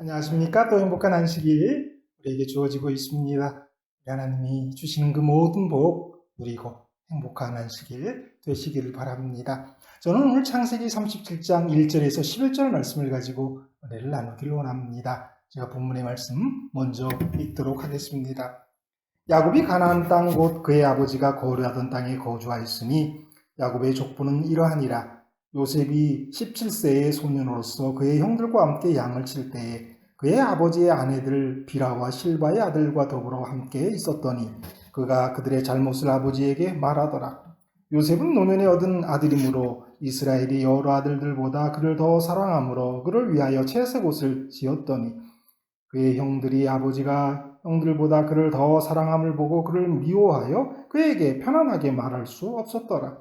안녕하십니까? 또 행복한 안식일 우리에게 주어지고 있습니다. 하나님이 주시는 그 모든 복 누리고 행복한 안식일 되시기를 바랍니다. 저는 오늘 창세기 37장 1절에서 11절 말씀을 가지고 은혜를 나누기를 원합니다. 제가 본문의 말씀 먼저 읽도록 하겠습니다. 야곱이 가나안 땅 곧 그의 아버지가 거류하던 땅에 거주하였으니 야곱의 족보는 이러하니라. 요셉이 17세의 소년으로서 그의 형들과 함께 양을 칠 때에 그의 아버지의 아내들 비라와 실바의 아들과 더불어 함께 있었더니 그가 그들의 잘못을 아버지에게 말하더라. 요셉은 노년에 얻은 아들이므로 이스라엘이 여러 아들들보다 그를 더 사랑하므로 그를 위하여 채색 옷을 지었더니 그의 형들이 아버지가 형들보다 그를 더 사랑함을 보고 그를 미워하여 그에게 편안하게 말할 수 없었더라.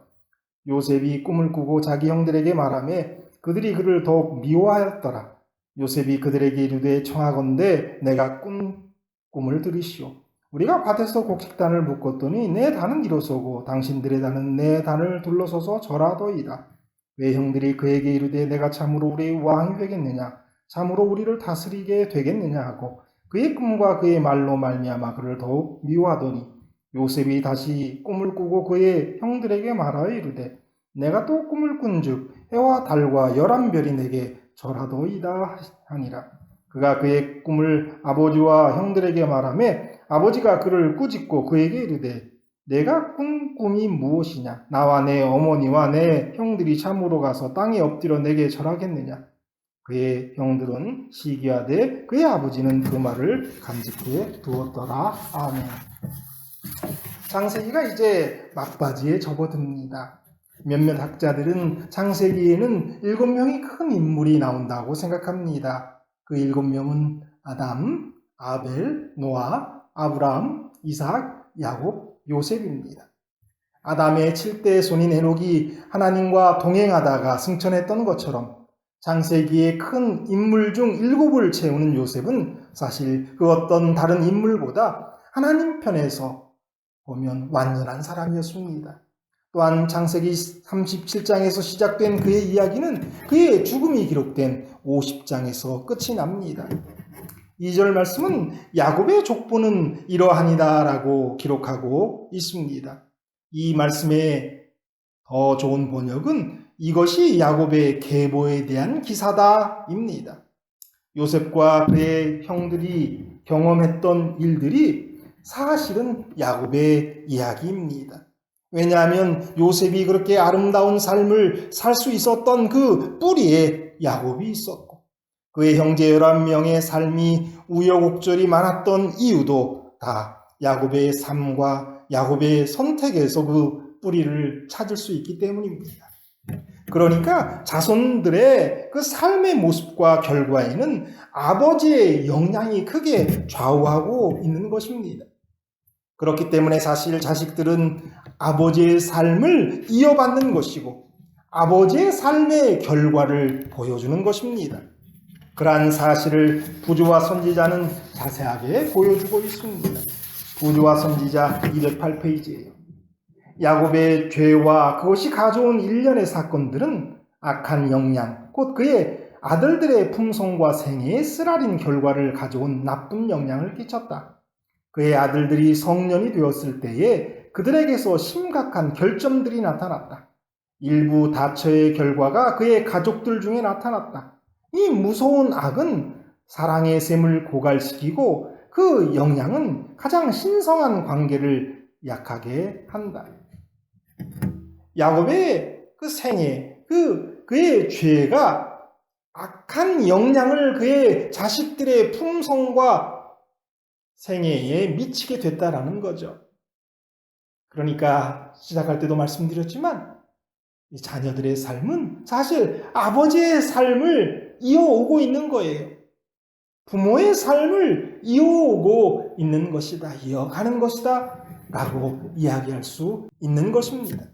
요셉이 꿈을 꾸고 자기 형들에게 말하매 그들이 그를 더욱 미워하였더라. 요셉이 그들에게 이르되 청하건대 내가 꾼 꿈을 들으시오. 우리가 밭에서 곡식단을 묶었더니 내 단은 일어서고 당신들의 단은 내 단을 둘러서서 절하더이다. 왜 형들이 그에게 이르되 내가 참으로 우리의 왕이 되겠느냐, 참으로 우리를 다스리게 되겠느냐 하고 그의 꿈과 그의 말로 말미암아 그를 더욱 미워하더니 요셉이 다시 꿈을 꾸고 그의 형들에게 말하여 이르되 내가 또 꿈을 꾼즉 해와 달과 11별이 내게 절하도이다 하니라. 그가 그의 꿈을 아버지와 형들에게 말하매 아버지가 그를 꾸짖고 그에게 이르되 내가 꾼 꿈이 무엇이냐? 나와 내 어머니와 내 형들이 참으로 가서 땅에 엎드려 내게 절하겠느냐? 그의 형들은 시기하되 그의 아버지는 그 말을 간직해 두었더라. 아멘. 창세기가 이제 막바지에 접어듭니다. 몇몇 학자들은 창세기에는 7명의 큰 인물이 나온다고 생각합니다. 그 7명은 아담, 아벨, 노아, 아브라함, 이삭, 야곱, 요셉입니다. 아담의 7대 손인 에녹이 하나님과 동행하다가 승천했던 것처럼 창세기의 큰 인물 중 7을 채우는 요셉은 사실 그 어떤 다른 인물보다 하나님 편에서 보면 완전한 사람이었습니다. 또한 창세기 37장에서 시작된 그의 이야기는 그의 죽음이 기록된 50장에서 끝이 납니다. 2절 말씀은 야곱의 족보는 이러하니다 라고 기록하고 있습니다. 이 말씀의 더 좋은 번역은 이것이 야곱의 계보에 대한 기사다 입니다. 요셉과 그의 형들이 경험했던 일들이 사실은 야곱의 이야기입니다. 왜냐하면 요셉이 그렇게 아름다운 삶을 살 수 있었던 그 뿌리에 야곱이 있었고 그의 형제 11명의 삶이 우여곡절이 많았던 이유도 다 야곱의 삶과 야곱의 선택에서 그 뿌리를 찾을 수 있기 때문입니다. 그러니까 자손들의 그 삶의 모습과 결과에는 아버지의 영향이 크게 좌우하고 있는 것입니다. 그렇기 때문에 사실 자식들은 아버지의 삶을 이어받는 것이고 아버지의 삶의 결과를 보여주는 것입니다. 그러한 사실을 부조와 선지자는 자세하게 보여주고 있습니다. 부조와 선지자 208페이지예요. 야곱의 죄와 그것이 가져온 일련의 사건들은 악한 영향, 곧 그의 아들들의 품성과 생애에 쓰라린 결과를 가져온 나쁜 영향을 끼쳤다. 그의 아들들이 성년이 되었을 때에 그들에게서 심각한 결점들이 나타났다. 일부 다처의 결과가 그의 가족들 중에 나타났다. 이 무서운 악은 사랑의 샘을 고갈시키고 그 영향은 가장 신성한 관계를 약하게 한다. 야곱의 그 생애, 그의 죄가 악한 영향을 그의 자식들의 품성과 생애에 미치게 됐다라는 거죠. 그러니까 시작할 때도 말씀드렸지만 이 자녀들의 삶은 사실 아버지의 삶을 이어오고 있는 거예요. 부모의 삶을 이어오고 있는 것이다, 이어가는 것이다 라고 이야기할 수 있는 것입니다.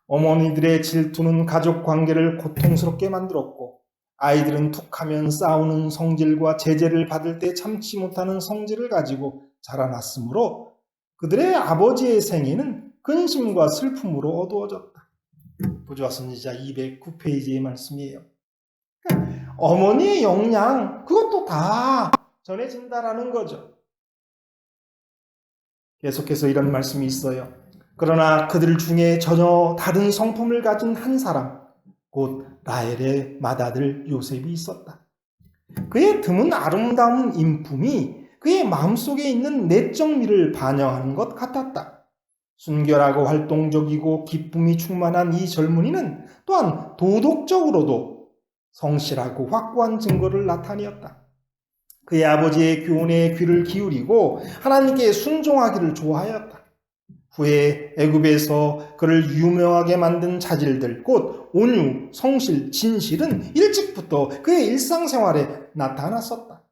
어머니들의 질투는 가족 관계를 고통스럽게 만들었고 아이들은 툭하면 싸우는 성질과 제재를 받을 때 참지 못하는 성질을 가지고 자라났으므로 그들의 아버지의 생애는 근심과 슬픔으로 어두워졌다. 부조와 선지자 209페이지의 말씀이에요. 어머니의 영양, 그것도 다 전해진다라는 거죠. 계속해서 이런 말씀이 있어요. 그러나 그들 중에 전혀 다른 성품을 가진 한 사람, 곧 라헬의 맏아들 요셉이 있었다. 그의 드문 아름다운 인품이 그의 마음속에 있는 내적 미를 반영하는 것 같았다. 순결하고 활동적이고 기쁨이 충만한 이 젊은이는 또한 도덕적으로도 성실하고 확고한 증거를 나타내었다. 그의 아버지의 교훈에 귀를 기울이고 하나님께 순종하기를 좋아하였다. 후에 애굽에서 그를 유명하게 만든 자질들, 곧 온유, 성실, 진실은 일찍부터 그의 일상생활에 나타났었다.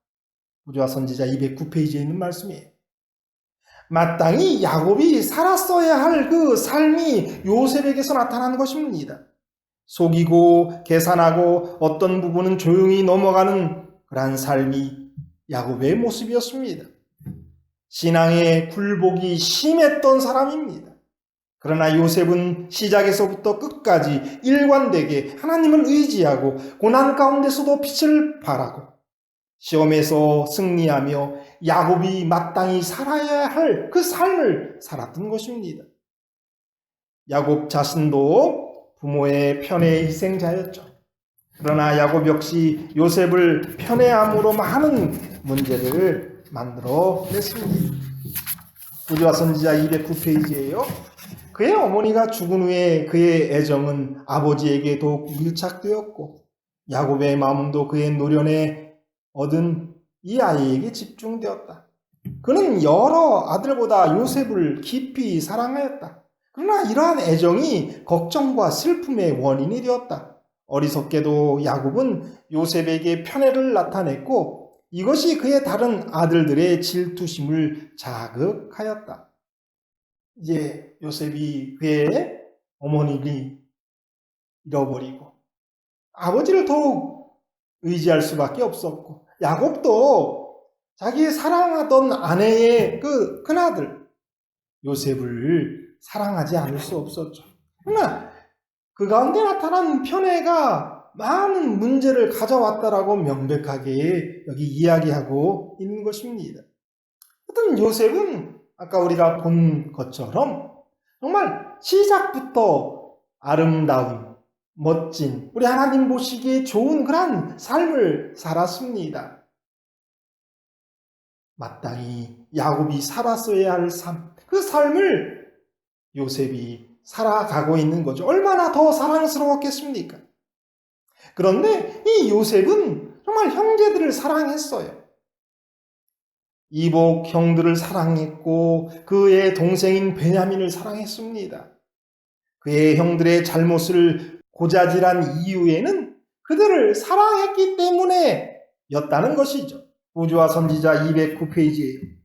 구주와 선지자 209페이지에 있는 말씀이에요. 마땅히 야곱이 살았어야 할 그 삶이 요셉에게서 나타난 것입니다. 속이고 계산하고 어떤 부분은 조용히 넘어가는 그러한 삶이 야곱의 모습이었습니다. 신앙의 굴복이 심했던 사람입니다. 그러나 요셉은 시작에서부터 끝까지 일관되게 하나님을 의지하고 고난 가운데서도 빛을 발하고 시험에서 승리하며 야곱이 마땅히 살아야 할 그 삶을 살았던 것입니다. 야곱 자신도 부모의 편의 희생자였죠. 그러나 야곱 역시 요셉을 편애함으로 많은 문제를 만들어냈습니다. 구주와 선지자 209페이지예요. 그의 어머니가 죽은 후에 그의 애정은 아버지에게 더욱 밀착되었고 야곱의 마음도 그의 노련에 얻은 이 아이에게 집중되었다. 그는 여러 아들보다 요셉을 깊이 사랑하였다. 그러나 이러한 애정이 걱정과 슬픔의 원인이 되었다. 어리석게도 야곱은 요셉에게 편애를 나타냈고 이것이 그의 다른 아들들의 질투심을 자극하였다. 이제 요셉이 그의 어머니를 잃어버리고 아버지를 더욱 의지할 수밖에 없었고 야곱도 자기 사랑하던 아내의 그 큰아들 요셉을 사랑하지 않을 수 없었죠. 그러나 그 가운데 나타난 편애가 많은 문제를 가져왔다라고 명백하게 여기 이야기하고 있는 것입니다. 어떤 요셉은 아까 우리가 본 것처럼 정말 시작부터 아름다운, 멋진, 우리 하나님 보시기에 좋은 그런 삶을 살았습니다. 마땅히 야곱이 살았어야 할 삶, 그 삶을 요셉이 살아가고 있는 거죠. 얼마나 더 사랑스러웠겠습니까? 그런데 이 요셉은 정말 형제들을 사랑했어요. 이복 형들을 사랑했고 그의 동생인 베냐민을 사랑했습니다. 그의 형들의 잘못을 고자질한 이유에는 그들을 사랑했기 때문에 였다는 것이죠. 구주와 선지자 209페이지에요.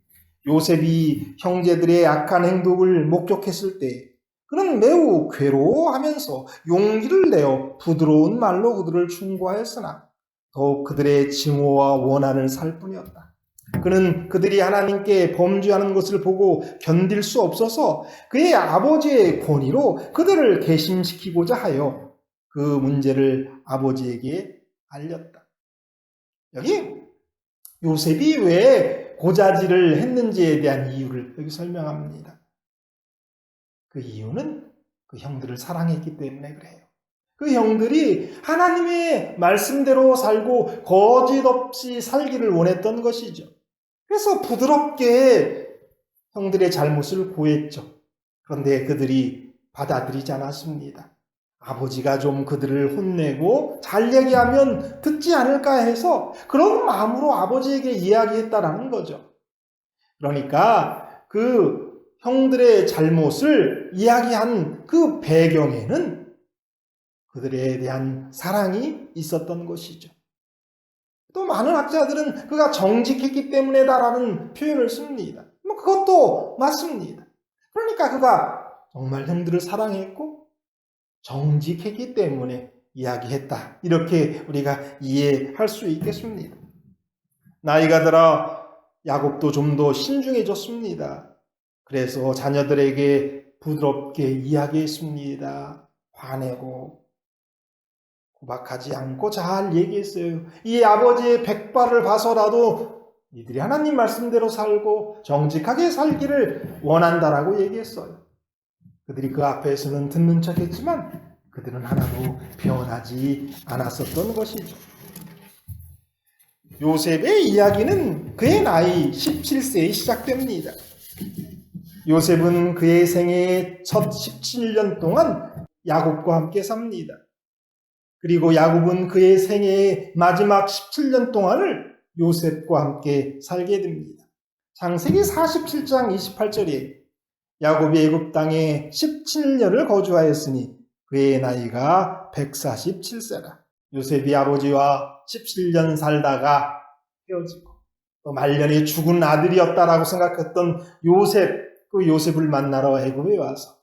요셉이 형제들의 악한 행동을 목격했을 때 그는 매우 괴로워하면서 용기를 내어 부드러운 말로 그들을 충고하였으나 더욱 그들의 증오와 원한을 살 뿐이었다. 그는 그들이 하나님께 범죄하는 것을 보고 견딜 수 없어서 그의 아버지의 권위로 그들을 괘씸시키고자 하여 그 문제를 아버지에게 알렸다. 여기 요셉이 왜 고자질을 했는지에 대한 이유를 여기 설명합니다. 그 이유는 그 형들을 사랑했기 때문에 그래요. 그 형들이 하나님의 말씀대로 살고 거짓 없이 살기를 원했던 것이죠. 그래서 부드럽게 형들의 잘못을 고했죠. 그런데 그들이 받아들이지 않았습니다. 아버지가 좀 그들을 혼내고 잘 얘기하면 듣지 않을까 해서 그런 마음으로 아버지에게 이야기했다라는 거죠. 그러니까 그 형들의 잘못을 이야기한 그 배경에는 그들에 대한 사랑이 있었던 것이죠. 또 많은 학자들은 그가 정직했기 때문에다라는 표현을 씁니다. 그것도 맞습니다. 그러니까 그가 정말 형들을 사랑했고 정직했기 때문에 이야기했다. 이렇게 우리가 이해할 수 있겠습니다. 나이가 들어 야곱도 좀 더 신중해졌습니다. 그래서 자녀들에게 부드럽게 이야기했습니다. 화내고 구박하지 않고 잘 얘기했어요. 이 아버지의 백발을 봐서라도 이들이 하나님 말씀대로 살고 정직하게 살기를 원한다라고 얘기했어요. 그들이 그 앞에서는 듣는 척했지만 그들은 하나도 변하지 않았었던 것이죠. 요셉의 이야기는 그의 나이 17세에 시작됩니다. 요셉은 그의 생애의 첫 17년 동안 야곱과 함께 삽니다. 그리고 야곱은 그의 생애의 마지막 17년 동안을 요셉과 함께 살게 됩니다. 창세기 47장 28절에 야곱이 애굽 땅에 17년을 거주하였으니 그의 나이가 147세라. 요셉이 아버지와 17년 살다가 헤어지고 또 말년에 죽은 아들이었다라고 생각했던 그 요셉을 만나러 애굽에 와서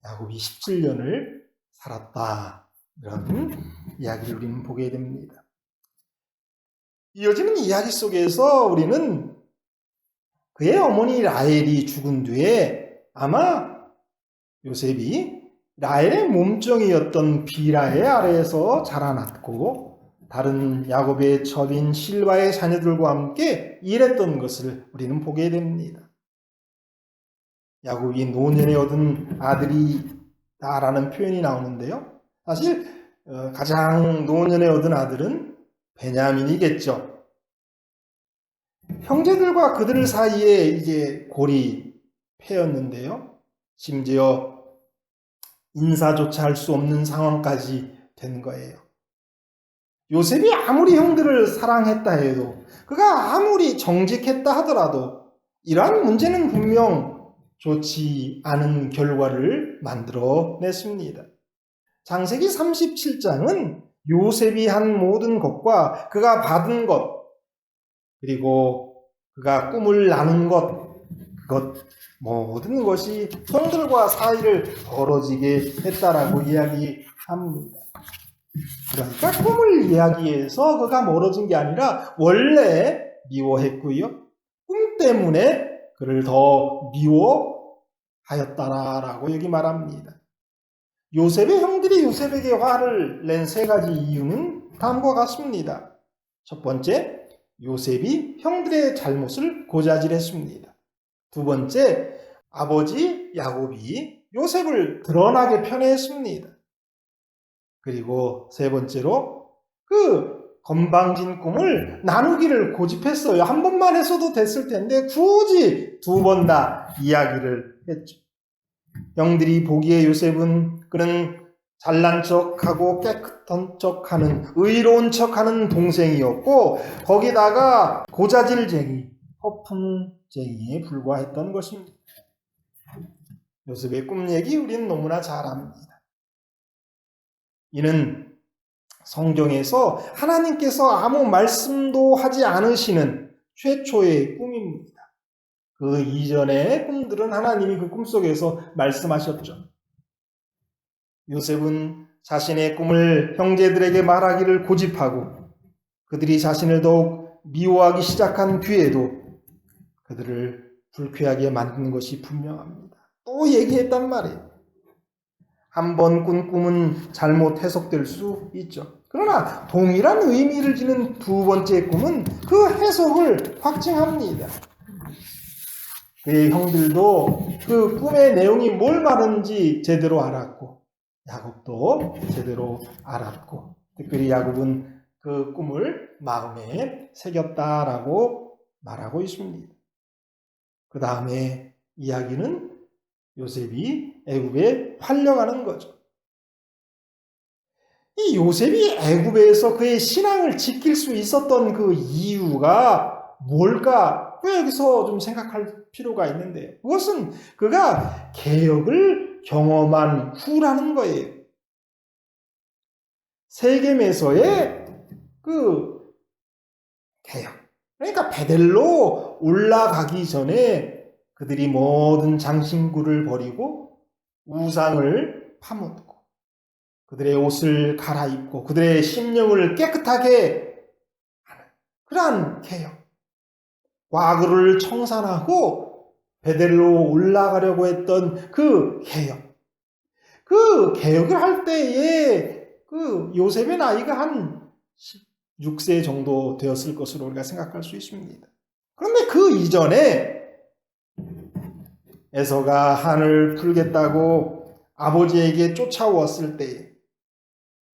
야곱이 17년을 살았다. 이런 이야기를 우리는 보게 됩니다. 이어지는 이야기 속에서 우리는 그의 어머니 라헬이 죽은 뒤에 아마 요셉이 라헬의 몸종이었던 비라의 아래에서 자라났고 다른 야곱의 첩인 실바의 자녀들과 함께 일했던 것을 우리는 보게 됩니다. 야곱이 노년에 얻은 아들이다라는 표현이 나오는데요. 사실 가장 노년에 얻은 아들은 베냐민이겠죠. 형제들과 그들 사이에 이제 골이 패였는데요. 심지어 인사조차 할 수 없는 상황까지 된 거예요. 요셉이 아무리 형들을 사랑했다 해도 그가 아무리 정직했다 하더라도 이러한 문제는 분명 좋지 않은 결과를 만들어냈습니다. 창세기 37장은 요셉이 한 모든 것과 그가 받은 것 그리고 그가 꿈을 나눈 것 그것 모든 것이 형들과 사이를 벌어지게 했다라고 이야기합니다. 그러니까 꿈을 이야기해서 그가 멀어진 게 아니라 원래 미워했고요. 꿈 때문에 그를 더 미워하였다라고 여기 말합니다. 요셉의 형들이 요셉에게 화를 낸 세 가지 이유는 다음과 같습니다. 첫 번째, 요셉이 형들의 잘못을 고자질했습니다. 두 번째, 아버지 야곱이 요셉을 드러나게 편애했습니다. 그리고 세 번째로 그 건방진 꿈을 나누기를 고집했어요. 한 번만 했어도 됐을 텐데 굳이 두 번 다 이야기를 했죠. 형들이 보기에 요셉은 그런 잘난 척하고 깨끗한 척하는 의로운 척하는 동생이었고 거기다가 고자질쟁이, 허풍쟁이에 불과했던 것입니다. 요셉의 꿈 얘기 우리는 너무나 잘 압니다. 이는 성경에서 하나님께서 아무 말씀도 하지 않으시는 최초의 꿈입니다. 그 이전의 꿈들은 하나님이 그 꿈속에서 말씀하셨죠. 요셉은 자신의 꿈을 형제들에게 말하기를 고집하고 그들이 자신을 더욱 미워하기 시작한 뒤에도 그들을 불쾌하게 만드는 것이 분명합니다. 또 얘기했단 말이에요. 한 번 꾼 꿈은 잘못 해석될 수 있죠. 그러나 동일한 의미를 지닌 두 번째 꿈은 그 해석을 확증합니다. 그의 형들도 그 꿈의 내용이 뭘 말하는지 제대로 알았고 야곱도 제대로 알았고 특별히 야곱은 그 꿈을 마음에 새겼다라고 말하고 있습니다. 그 다음에 이야기는 요셉이 애굽에 팔려가는 거죠. 이 요셉이 애굽에서 그의 신앙을 지킬 수 있었던 그 이유가 뭘까? 여기서 좀 생각할 필요가 있는데 그것은 그가 개혁을 경험한 후라는 거예요. 세겜에서의 그 개혁. 그러니까 베델로 올라가기 전에 그들이 모든 장신구를 버리고 우상을 파묻고 그들의 옷을 갈아입고 그들의 심령을 깨끗하게 하는 그러한 개혁. 과거를 청산하고 베델로 올라가려고 했던 그 개혁. 그 개혁을 할 때에 그 그 요셉의 나이가 한 16세 정도 되었을 것으로 우리가 생각할 수 있습니다. 그런데 그 이전에 에서가 한을 풀겠다고 아버지에게 쫓아왔을 때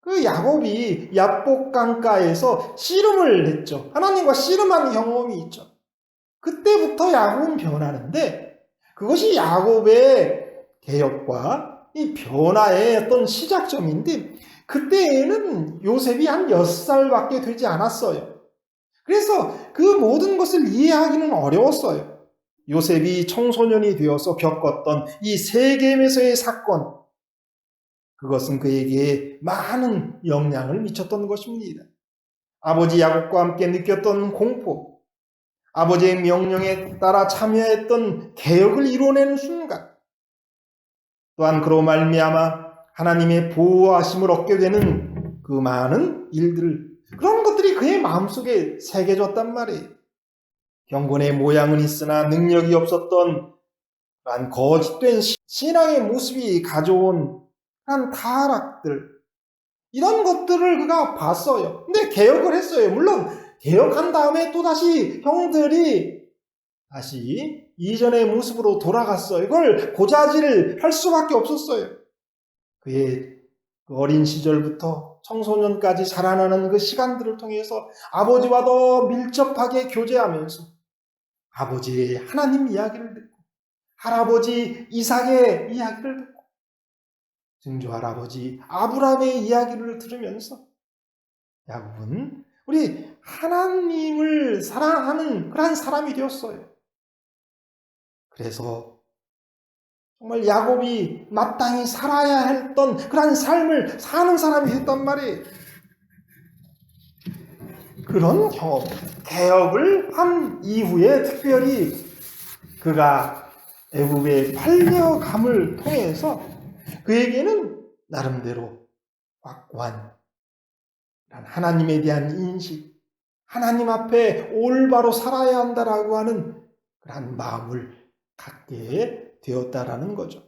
그 야곱이 야복 강가에서 씨름을 했죠. 하나님과 씨름한 경험이 있죠. 그때부터 야곱은 변하는데 그것이 야곱의 개혁과 이 변화의 어떤 시작점인데 그때에는 요셉이 한 6살밖에 되지 않았어요. 그래서 그 모든 것을 이해하기는 어려웠어요. 요셉이 청소년이 되어서 겪었던 이 세겜에서의 사건, 그것은 그에게 많은 영향을 미쳤던 것입니다. 아버지 야곱과 함께 느꼈던 공포, 아버지의 명령에 따라 참여했던 개혁을 이뤄내는 순간, 또한 그로 말미암아 하나님의 보호하심을 얻게 되는 그 많은 일들, 그런 것들이 그의 마음속에 새겨졌단 말이에요. 경건의 모양은 있으나 능력이 없었던 그런 거짓된 신앙의 모습이 가져온 그런 타락들, 이런 것들을 그가 봤어요. 근데 개혁을 했어요. 물론 개혁한 다음에 또다시 형들이 다시 이전의 모습으로 돌아갔어요. 이걸 고자질을 할 수밖에 없었어요. 그의 어린 시절부터 청소년까지 자라나는 그 시간들을 통해서 아버지와 더 밀접하게 교제하면서 아버지의 하나님 이야기를 듣고 할아버지 이삭의 이야기를 듣고 증조 할아버지 아브라함의 이야기를 들으면서 야곱은 우리 하나님을 사랑하는 그러한 사람이 되었어요. 그래서 정말 야곱이 마땅히 살아야 했던 그러한 삶을 사는 사람이 됐단 말이에요. 그런 경험, 개혁을 한 이후에 특별히 그가 애굽에 팔려감을 통해서 그에게는 나름대로 확고한 하나님에 대한 인식, 하나님 앞에 올바로 살아야 한다라고 하는 그런 마음을 갖게 되었다라는 거죠.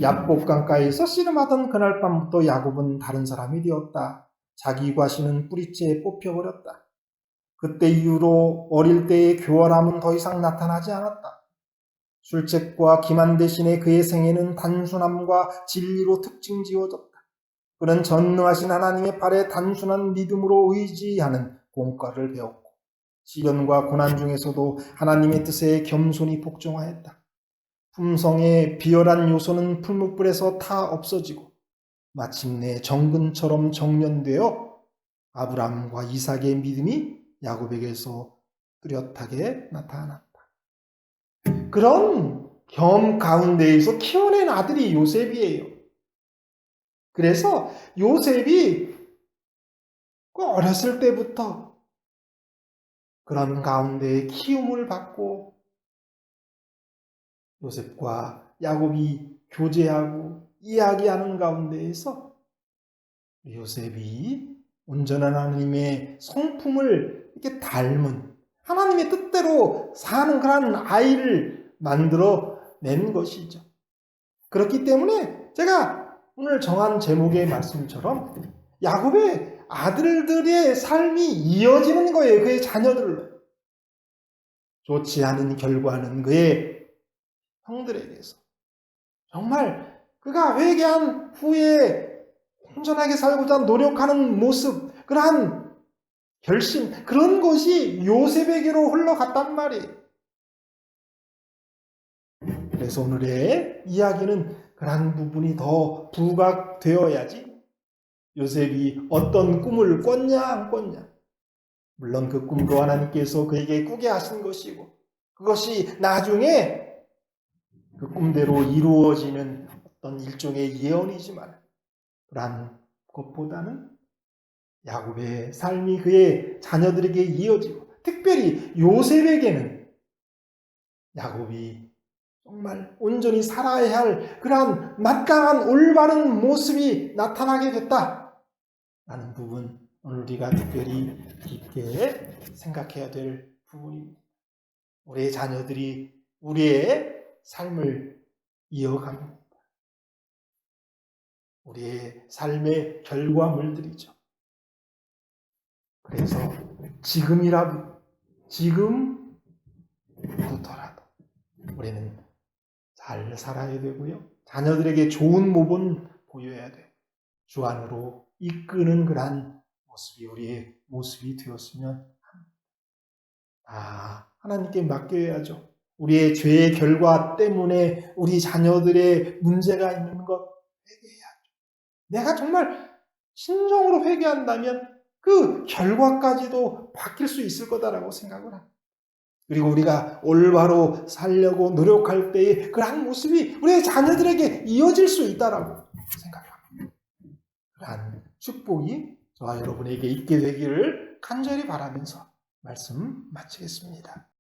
야복 강가에서 씨름하던 그날 밤부터 야곱은 다른 사람이 되었다. 자기 과신은 뿌리째 뽑혀버렸다. 그때 이후로 어릴 때의 교활함은 더 이상 나타나지 않았다. 술책과 기만 대신에 그의 생애는 단순함과 진리로 특징 지어졌다. 그는 전능하신 하나님의 팔에 단순한 믿음으로 의지하는 공과를 배웠고 시련과 고난 중에서도 하나님의 뜻에 겸손히 복종하였다. 품성의 비열한 요소는 풀무불에서 다 없어지고 마침내 정근처럼 정련되어 아브라함과 이삭의 믿음이 야곱에게서 뚜렷하게 나타났다. 그런 경험 가운데에서 키워낸 아들이 요셉이에요. 그래서 요셉이 어렸을 때부터 그런 가운데 키움을 받고 요셉과 야곱이 교제하고 이야기하는 가운데에서 요셉이 온전한 하나님의 성품을 이렇게 닮은 하나님의 뜻대로 사는 그런 아이를 만들어 낸 것이죠. 그렇기 때문에 제가 오늘 정한 제목의 말씀처럼 야곱의 아들들의 삶이 이어지는 거예요. 그의 자녀들로. 좋지 않은 결과는 그의 형들에게서. 정말 그가 회개한 후에 온전하게 살고자 노력하는 모습, 그러한 결심, 그런 것이 요셉에게로 흘러갔단 말이에요. 그래서 오늘의 이야기는 그러한 부분이 더 부각되어야지 요셉이 어떤 꿈을 꿨냐 안 꿨냐. 물론 그 꿈도 하나님께서 그에게 꾸게 하신 것이고 그것이 나중에 그 꿈대로 이루어지는 어떤 일종의 예언이지만 그러한 것보다는 야곱의 삶이 그의 자녀들에게 이어지고 특별히 요셉에게는 야곱이 정말 온전히 살아야 할 그러한 막강한 올바른 모습이 나타나게 됐다라는 부분 오늘 우리가 특별히 깊게 생각해야 될 부분입니다. 우리의 자녀들이 우리의 삶을 이어갑니다. 우리의 삶의 결과물들이죠. 그래서 지금부터라도 우리는 잘 살아야 되고요. 자녀들에게 좋은 모범 보여야 돼요. 주 안으로 이끄는 그러한 모습이 우리의 모습이 되었으면 합니다. 하나님께 맡겨야죠. 우리의 죄의 결과 때문에 우리 자녀들의 문제가 있는 것 회개해야죠. 내가 정말 신정으로 회개한다면 그 결과까지도 바뀔 수 있을 거다라고 생각을 합니다. 그리고 우리가 올바로 살려고 노력할 때의 그러한 모습이 우리의 자녀들에게 이어질 수 있다라고 생각합니다. 그러한 축복이 저와 여러분에게 있게 되기를 간절히 바라면서 말씀 마치겠습니다.